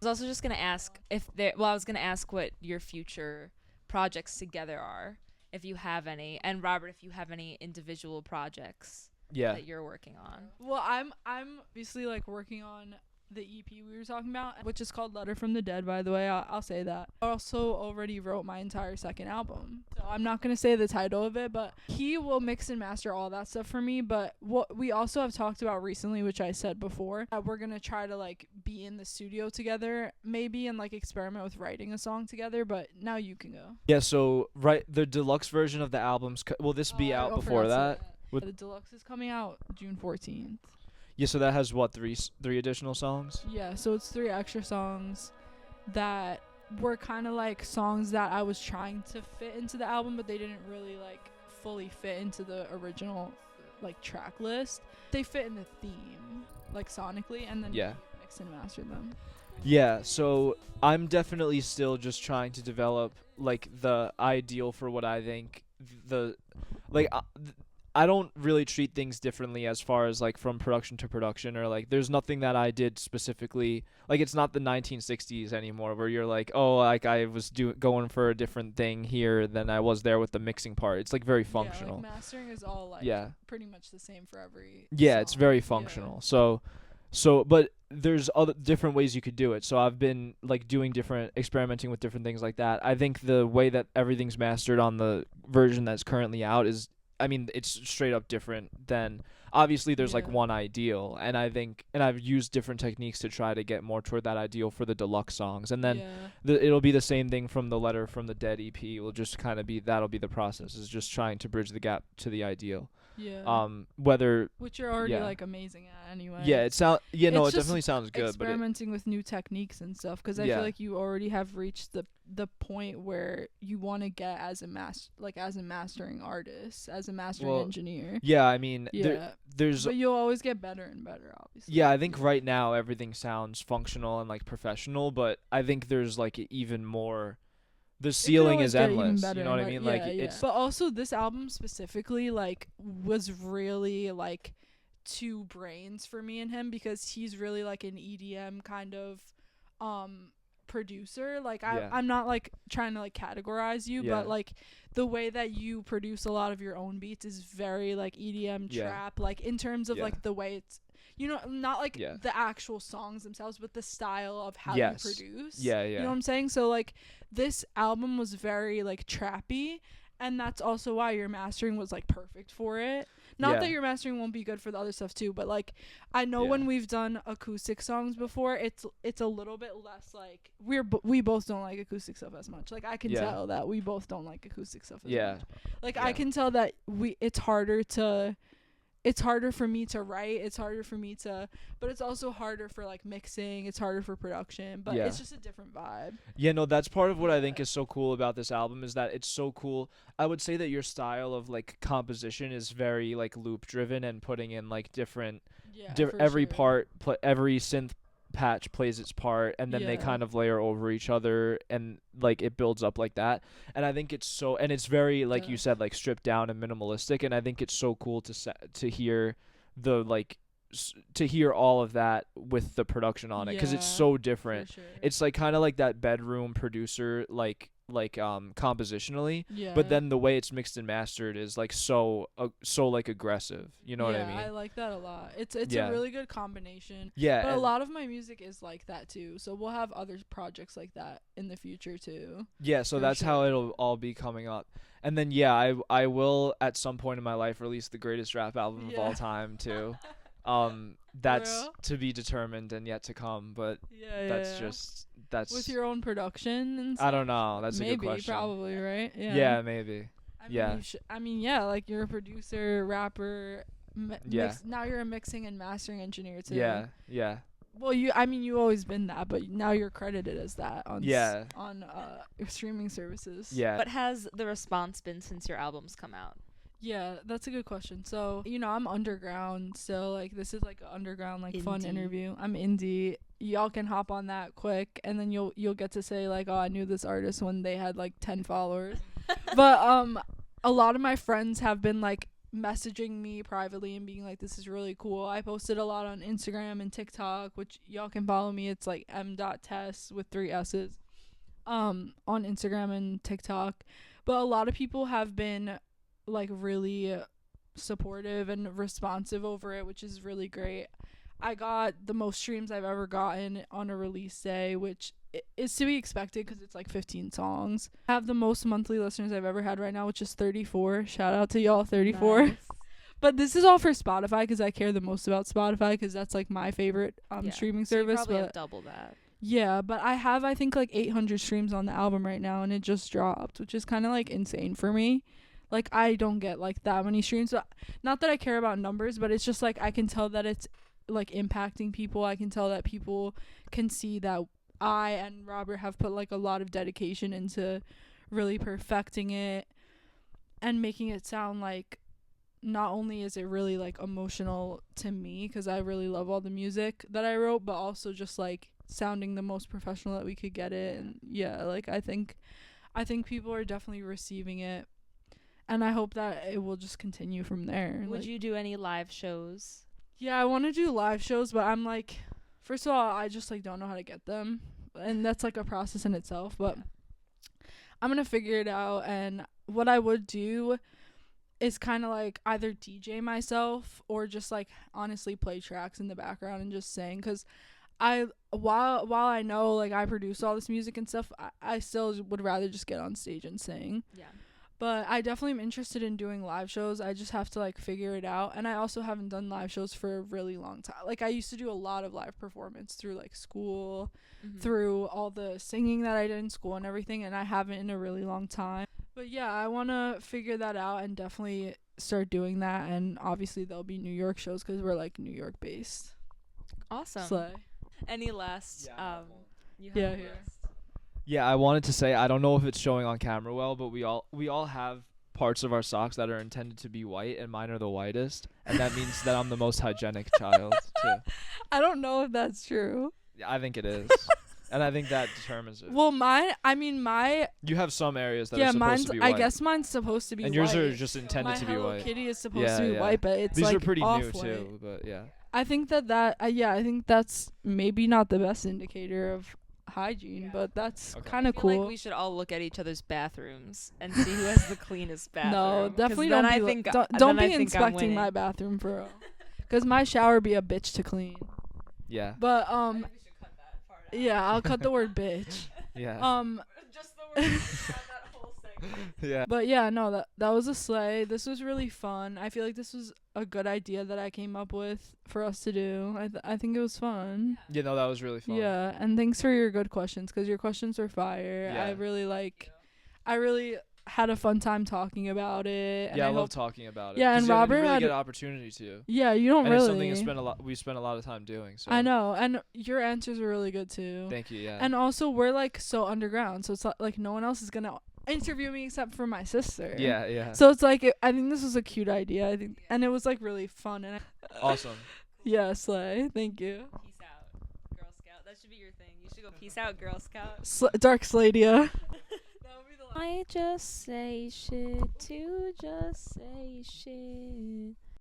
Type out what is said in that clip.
was also just gonna ask if there. Well, I was gonna ask what your future projects together are, if you have any, and Robert, if you have any individual projects Yeah. that you're working on. Well, I'm obviously like working on the EP we were talking about, which is called Letter from the Dead, by the way. I'll say that. I also already wrote my entire second album. So I'm not going to say the title of it, but he will mix and master all that stuff for me. But what we also have talked about recently, which I said before, that we're going to try to like be in the studio together maybe and like experiment with writing a song together. But now you can go. Yeah, so right, the deluxe version of the album's will this be out I before forgot to say that? With- The deluxe is coming out June 14th. Yeah, so that has what, three additional songs? Yeah, so it's 3 extra songs that were kind of like songs that I was trying to fit into the album, but they didn't really like fully fit into the original like track list. They fit in the theme, like sonically, and then Yeah. we mix and master them. Yeah, so I'm definitely still just trying to develop like the ideal for what I think the like I don't really treat things differently as far as like from production to production, or like there's nothing that I did specifically, like it's not the 1960s anymore where you're like, oh, like I was going for a different thing here than I was there with the mixing part. It's like very functional. Yeah, like mastering is all like Yeah. pretty much the same for every Yeah, it's song. very Yeah. functional. But there's other different ways you could do it. So I've been like doing experimenting with different things like that. I think the way that everything's mastered on the version that's currently out is, I mean, it's straight up different than, obviously there's like Yeah. one ideal, and I've used different techniques to try to get more toward that ideal for the deluxe songs. And then Yeah. it'll be the same thing from the Letter from the Dead EP. Will just kind of be, that'll be the process, is just trying to bridge the gap to the ideal. Yeah. Whether Which you're already yeah. like amazing at anyway. yeah, it It's just definitely sounds good, but experimenting with new techniques and stuff, because I Yeah. feel like you already have reached the point where you want to get as a mastering artist, as a mastering Well, engineer. yeah, I mean, Yeah. there's But you'll always get better and better, obviously. yeah, I think right now everything sounds functional and like professional, but I think there's like even more. The It could ceiling always is get even endless. better You know what and I mean? better. Like Yeah, it's But also this album specifically like was really like two brains for me and him, because he's really like an EDM kind of producer. Like Yeah. I'm not like trying to like categorize you, Yeah. but like the way that you produce a lot of your own beats is very like EDM Yeah. trap, like in terms of Yeah. like the way it's, you know, not like Yeah. the actual songs themselves, but the style of how Yes. you produce. Yeah, You know yeah. what I'm saying? So like this album was very like trappy, and that's also why your mastering was like perfect for it. Not Yeah. that your mastering won't be good for the other stuff too, but like I know Yeah. when we've done acoustic songs before, it's a little bit less like we both don't like acoustic stuff as much. Like I can Yeah. tell that we both don't like acoustic stuff as Yeah. much. Like Yeah. I can tell that it's harder for me to write, it's harder for me to, but it's also harder for like mixing, it's harder for production, but Yeah. it's just a different vibe. Yeah, no, that's part of what I think is so cool about this album, is that it's so cool. I would say that your style of like composition is very like loop driven, and putting in like different Yeah, for every sure. part every synth patch plays its part, and then they Yeah. kind of layer over each other, and like it builds up like that. And I think and it's very, like you Yeah. said, like stripped down and minimalistic, and I think it's so cool to hear the like to hear all of that with the production on it, because it's Yeah, so for different. sure. It's like kind of like that bedroom producer like compositionally, Yeah. but then the way it's mixed and mastered is like so like aggressive, you know what I mean? I like that a lot. It's Yeah. a really good combination. Yeah, But a and- lot of my music is like that too. So we'll have other projects like that in the future too. Yeah, so For that's how sure. it'll all be coming up. And then yeah, I will at some point in my life release the greatest rap album of all Yeah. time too. That's real? to be determined and yet to come, but Yeah, that's just that's with your own production and stuff. I don't know. That's a Maybe, good question. probably, right? Yeah. Yeah, maybe. I mean, yeah. yeah, like you're a producer, rapper, Yeah. now you're a mixing and mastering engineer too. Yeah, yeah. Well, you always been that, but now you're credited as that on Yeah. on streaming services. Yeah. What has the response been since your albums come out? Yeah, that's a good question. So, I'm underground, so like this is like an underground like fun Indie. interview. I'm indie. Y'all can hop on that quick, and then you'll get to say like, oh, I knew this artist when they had like 10 followers. But a lot of my friends have been like messaging me privately and being like, this is really cool. I posted a lot on Instagram and TikTok, which y'all can follow me. It's like m.tess with 3 s's on Instagram and TikTok. But a lot of people have been like really supportive and responsive over it, which is really great. I got the most streams I've ever gotten on a release day, which is to be expected because it's like 15 songs. I have the most monthly listeners I've ever had right now, which is 34. Shout out to y'all, 34. Nice. But this is all for Spotify because I care the most about Spotify because that's like my favorite streaming So you service. probably But have double that. yeah, but I have, I think, like 800 streams on the album right now, and it just dropped, which is kind of like insane for me. Like, I don't get like that many streams. But not that I care about numbers, but it's just like I can tell that it's like impacting people. I can tell that people can see that I and Robert have put like a lot of dedication into really perfecting it and making it sound like not only is it really like emotional to me because I really love all the music that I wrote, but also just like sounding the most professional that we could get it. And yeah, like I think people are definitely receiving it, and I hope that it will just continue from there. Would like, you do any live shows? Yeah, I want to do live shows, but I'm like, first of all, I just like don't know how to get them, and that's like a process in itself, but I'm gonna figure it out. And what I would do is kind of like either DJ myself or just like honestly play tracks in the background and just sing, because while I know like I produce all this music and stuff, I still would rather just get on stage and sing. Yeah. But I definitely am interested in doing live shows. I just have to like figure it out. And I also haven't done live shows for a really long time. Like I used to do a lot of live performance through like school, through all the singing that I did in school and everything, and I haven't in a really long time. But yeah, I want to figure that out and definitely start doing that. And obviously there'll be New York shows because we're like New York based. Awesome. Slay. Any last you have Yeah, a here. list? Yeah, I wanted to say I don't know if it's showing on camera well, but we all have parts of our socks that are intended to be white, and mine are the whitest, and that means that I'm the most hygienic child too. I don't know if that's true. Yeah, I think it is, and I think that determines it. Well, my You have some areas that are yeah, supposed mine's to be white. I guess mine's supposed to be and white. yours are just intended My to be Hello white. Kitty is supposed Yeah, to be yeah. white, but it's These like are pretty new off-white. too, but yeah. I think I think that's maybe not the best indicator of hygiene, but that's Okay. kind I of feel cool. like we should all look at each other's bathrooms and see who has the cleanest bathroom. No, 'Cause definitely then don't I be think don't then I be think I'm inspecting my winning. bathroom for real. Cuz my shower be a bitch to clean. Yeah. But yeah, I'll cut the word bitch. Yeah. Just the word that whole segment. Yeah. But yeah, no, that was a sleigh. This was really fun. I feel like this was a good idea that I came up with for us to do. I think it was fun. Yeah, no, that was really fun. Yeah, and thanks for your good questions because your questions were fire. Yeah. I really had a fun time talking about it. And Yeah, I I love hope, talking about it. Yeah, 'Cause and you haven't Robert really had- get an opportunity to. yeah, you don't And it's really. something we spent a lot of time doing. So I know, and your answers were really good too. Thank you. Yeah. And also, we're like so underground, so it's like no one else is gonna interview me except for my sister. yeah, yeah. So it's like I think this was a cute idea. I think, and it was like really fun. And Awesome. yeah, slay. Thank you. Peace out, Girl Scout. That should be your thing. You should go peace out, Girl Scout. Dark Sladia. I just say shit to just say shit.